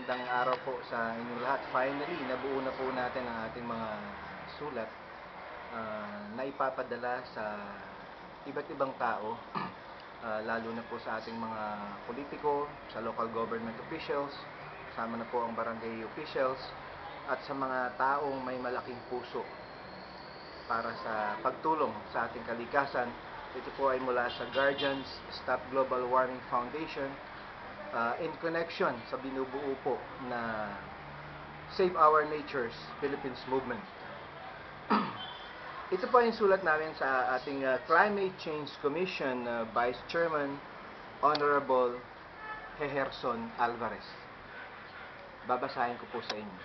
magandang araw po sa inyong lahat. Finally, nabuo na po natin ang ating mga sulat na ipapadala sa iba't ibang tao, lalo na po sa ating mga politiko, sa local government officials, kasama na po ang barangay officials, at sa mga taong may malaking puso para sa pagtulong sa ating kalikasan. Ito po ay mula sa Guardians Stop Global Warming Foundation, in connection sa binubuo po na Save Our Nature's Philippines Movement. Ito po yung sulat namin sa ating Climate Change Commission Vice Chairman Honorable Heherson Alvarez. Babasahin ko po sa inyo.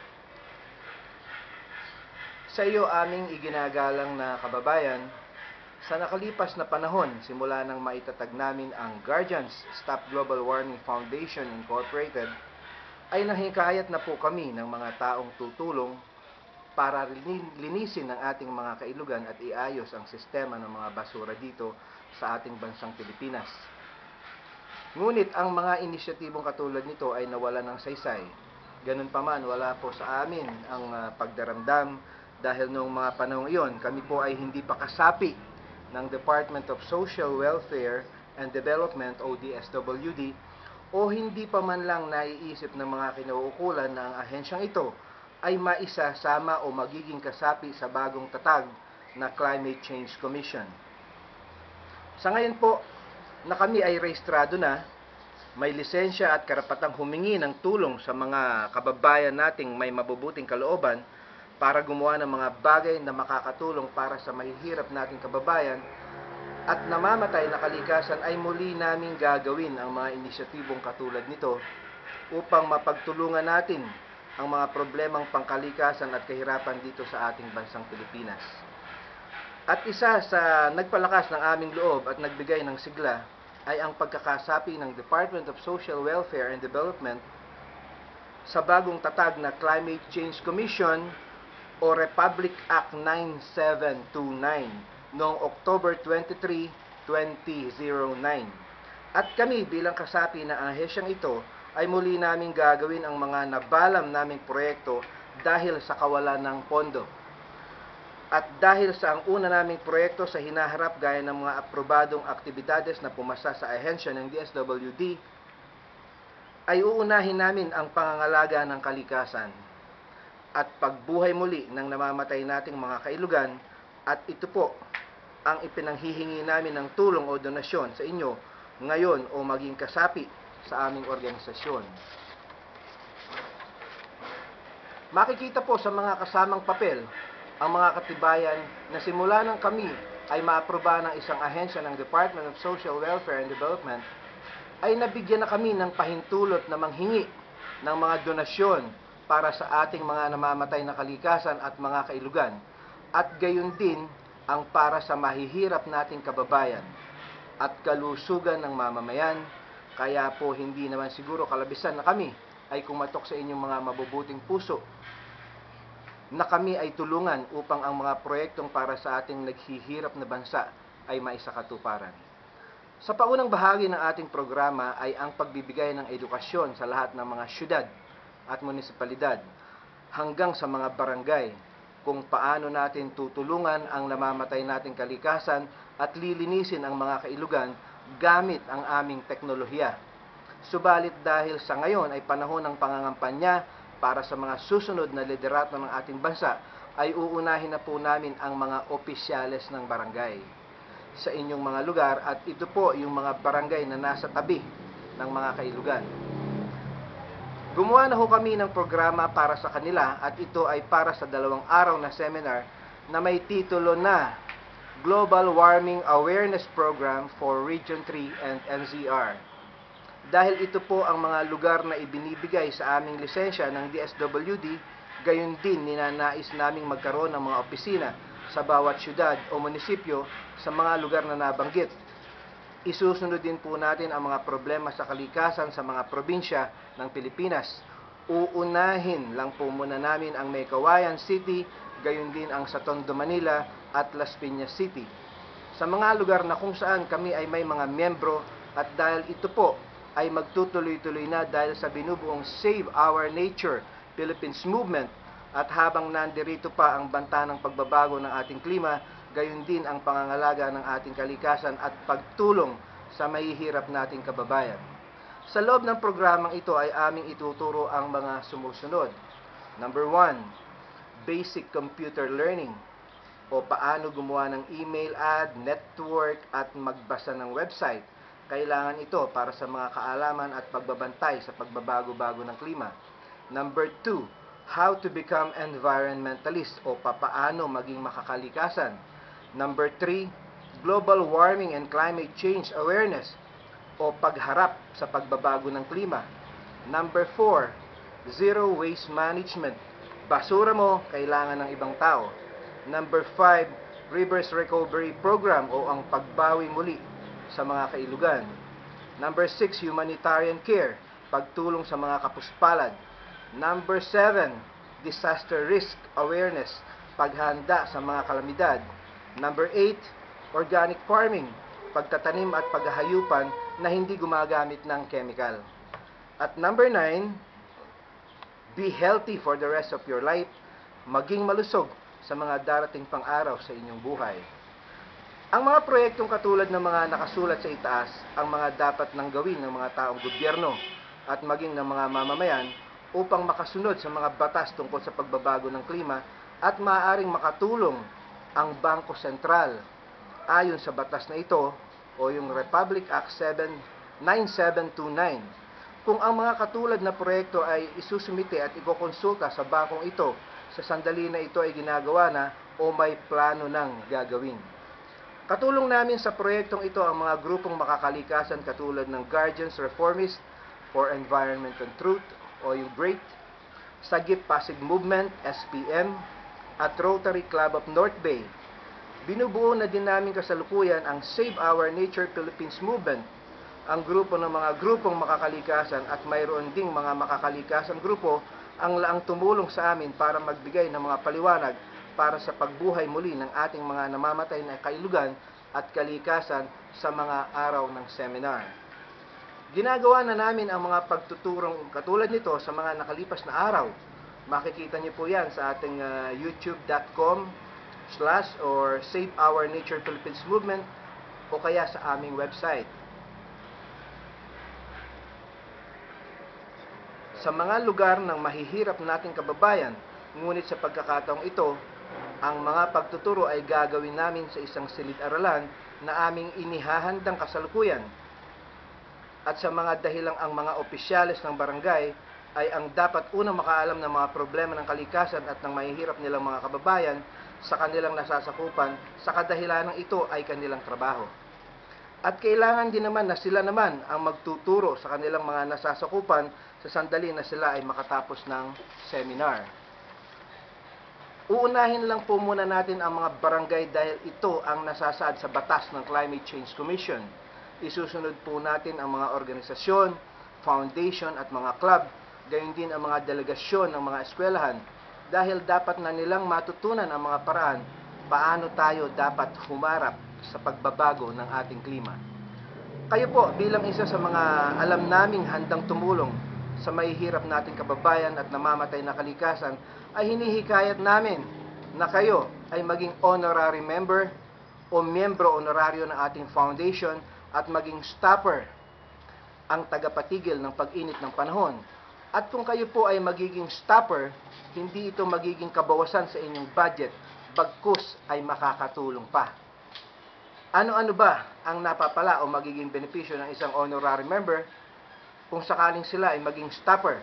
Sa iyo aming iginagalang na kababayan, sa nakalipas na panahon, simula nang maitatag namin ang Guardians Stop Global Warming Foundation Incorporated, ay nahikayat na po kami ng mga taong tutulong para linisin ang ating mga kailugan at iayos ang sistema ng mga basura dito sa ating bansang Pilipinas. Ngunit ang mga inisyatibong katulad nito ay nawala ng saysay. Ganun pa man, wala po sa amin ang pagdaramdam dahil noong mga panahong iyon, kami po ay hindi pa kasapi ng Department of Social Welfare and Development o DSWD, o hindi pa man lang naiisip ng mga kinauukulan na ang ahensyang ito ay maisasama o magiging kasapi sa bagong tatag na Climate Change Commission. Sa ngayon po na kami ay rehistrado na, may lisensya at karapatang humingi ng tulong sa mga kababayan nating may mabubuting kalooban para gumawa ng mga bagay na makakatulong para sa mahihirap nating kababayan at namamatay na kalikasan, ay muli naming gagawin ang mga inisyatibong katulad nito upang mapagtulungan natin ang mga problemang pangkalikasan at kahirapan dito sa ating bansang Pilipinas. At isa sa nagpalakas ng aming loob at nagbigay ng sigla ay ang pagkakasapi ng Department of Social Welfare and Development sa bagong tatag na Climate Change Commission o Republic Act 9729 noong October 23, 2009. At kami bilang kasapi ng ahensyang ito ay muli naming gagawin ang mga nabalam naming proyekto dahil sa kawalan ng pondo. At dahil sa ang una naming proyekto sa hinaharap gaya ng mga aprobadong aktibidades na pumasa sa ahensya ng DSWD, ay uunahin namin ang pangangalaga ng kalikasan at pagbuhay muli ng namamatay nating mga kailugan, at ito po ang ipinanghihingi namin ng tulong o donasyon sa inyo ngayon o maging kasapi sa aming organisasyon. Makikita po sa mga kasamang papel ang mga katibayan na simula nang kami ay maaproba ng isang ahensya ng Department of Social Welfare and Development, ay nabigyan na kami ng pahintulot na manghingi ng mga donasyon para sa ating mga namamatay na kalikasan at mga kailugan, at gayon din ang para sa mahihirap nating kababayan at kalusugan ng mamamayan. Kaya po hindi naman siguro kalabisan na kami ay kumatok sa inyong mga mabubuting puso na kami ay tulungan upang ang mga proyektong para sa ating naghihirap na bansa ay maisakatuparan. Sa paunang bahagi ng ating programa ay ang pagbibigay ng edukasyon sa lahat ng mga syudad at munisipalidad hanggang sa mga barangay kung paano natin tutulungan ang namamatay nating kalikasan at lilinisin ang mga kailugan gamit ang aming teknolohiya. Subalit dahil sa ngayon ay panahon ng pangangampanya para sa mga susunod na liderato ng ating bansa, ay uunahin na po namin ang mga opisyales ng barangay sa inyong mga lugar, at ito po yung mga barangay na nasa tabi ng mga kailugan. Gumawa na ho kami ng programa para sa kanila, at ito ay para sa 2 araw na seminar na may titulo na Global Warming Awareness Program for Region 3 and NCR. Dahil ito po ang mga lugar na ibinibigay sa aming lisensya ng DSWD, gayon din ninanais naming magkaroon ng mga opisina sa bawat syudad o munisipyo sa mga lugar na nabanggit. Isusunod din po natin ang mga problema sa kalikasan sa mga probinsya ng Pilipinas. Uunahin lang po muna namin ang May Kawayan City, gayon din ang sa Tondo, Manila at Las Piñas City. Sa mga lugar na kung saan kami ay may mga miyembro, at dahil ito po ay magtutuloy-tuloy na dahil sa binubuong Save Our Nature Philippines Movement. At habang nandirito pa ang banta ng pagbabago ng ating klima, gayon din ang pangangalaga ng ating kalikasan at pagtulong sa mahihirap nating kababayan. Sa loob ng programang ito ay aming ituturo ang mga sumusunod. Number 1, basic computer learning o paano gumawa ng email ad, network at magbasa ng website. Kailangan ito para sa mga kaalaman at pagbabantay sa pagbabago-bago ng klima. Number 2, how to become environmentalist o papaano maging makakalikasan. Number 3, global warming and climate change awareness o pagharap sa pagbabago ng klima. Number 4, zero waste management. Basura mo, kailangan ng ibang tao. Number 5, rivers recovery program o ang pagbawi muli sa mga kailugan. Number 6, humanitarian care, pagtulong sa mga kapuspalad. Number 7, disaster risk awareness, paghanda sa mga kalamidad. Number 8, organic farming, pagtatanim at paghahayupan na hindi gumagamit ng chemical. At number 9, be healthy for the rest of your life, maging malusog sa mga darating pang araw sa inyong buhay. Ang mga proyektong katulad ng mga nakasulat sa itaas, ang mga dapat nang gawin ng mga taong gobyerno at maging ng mga mamamayan upang makasunod sa mga batas tungkol sa pagbabago ng klima at maaaring makatulong ang Bangko Sentral ayon sa batas na ito o yung Republic Act 9729. Kung ang mga katulad na proyekto ay isusumite at ikokonsulta sa bangkong ito sa sandali na ito ay ginagawa na o may plano ng gagawin. Katulong namin sa proyektong ito ang mga grupong makakalikasan katulad ng Guardians Reformist for Environment and Truth o yung GREAT, Sagip Pasig Movement, SPM, at Rotary Club of North Bay. Binubuo na din namin kasalukuyan ang Save Our Nature Philippines Movement, ang grupo ng mga grupong makakalikasan at mayroon ding mga makakalikasan grupo ang laang tumulong sa amin para magbigay ng mga paliwanag para sa pagbuhay muli ng ating mga namamatay na kailugan at kalikasan sa mga araw ng seminar. Ginagawa na namin ang mga pagtuturong katulad nito sa mga nakalipas na araw. Makikita niyo po yan sa ating youtube.com/or Save Our Nature Philippines Movement o kaya sa aming website. Sa mga lugar ng mahihirap nating kababayan, ngunit sa pagkakataong ito, ang mga pagtuturo ay gagawin namin sa isang silid-aralan na aming inihahandang kasalukuyan. At sa mga dahilang ang mga opisyales ng barangay ay ang dapat unang makaalam ng mga problema ng kalikasan at ng mahihirap nilang mga kababayan sa kanilang nasasakupan, sa kadahilanang ito ay kanilang trabaho. At kailangan din naman na sila naman ang magtuturo sa kanilang mga nasasakupan sa sandali na sila ay makatapos ng seminar. Uunahin lang po muna natin ang mga barangay dahil ito ang nasasaad sa batas ng Climate Change Commission. Isusunod po natin ang mga organisasyon, foundation at mga club, gayon din ang mga delegasyon ng mga eskwelahan dahil dapat na nilang matutunan ang mga paraan paano tayo dapat humarap sa pagbabago ng ating klima. Kayo po bilang isa sa mga alam naming handang tumulong sa mahihirap nating kababayan at namamatay na kalikasan ay hinihikayat namin na kayo ay maging honorary member o miyembro honoraryo ng ating foundation at maging stopper, ang tagapatigil ng pag-init ng panahon. At kung kayo po ay magiging stopper, hindi ito magiging kabawasan sa inyong budget, bagkus ay makakatulong pa. Ano-ano ba ang napapala o magiging benepisyo ng isang honorary member kung sakaling sila ay maging stopper?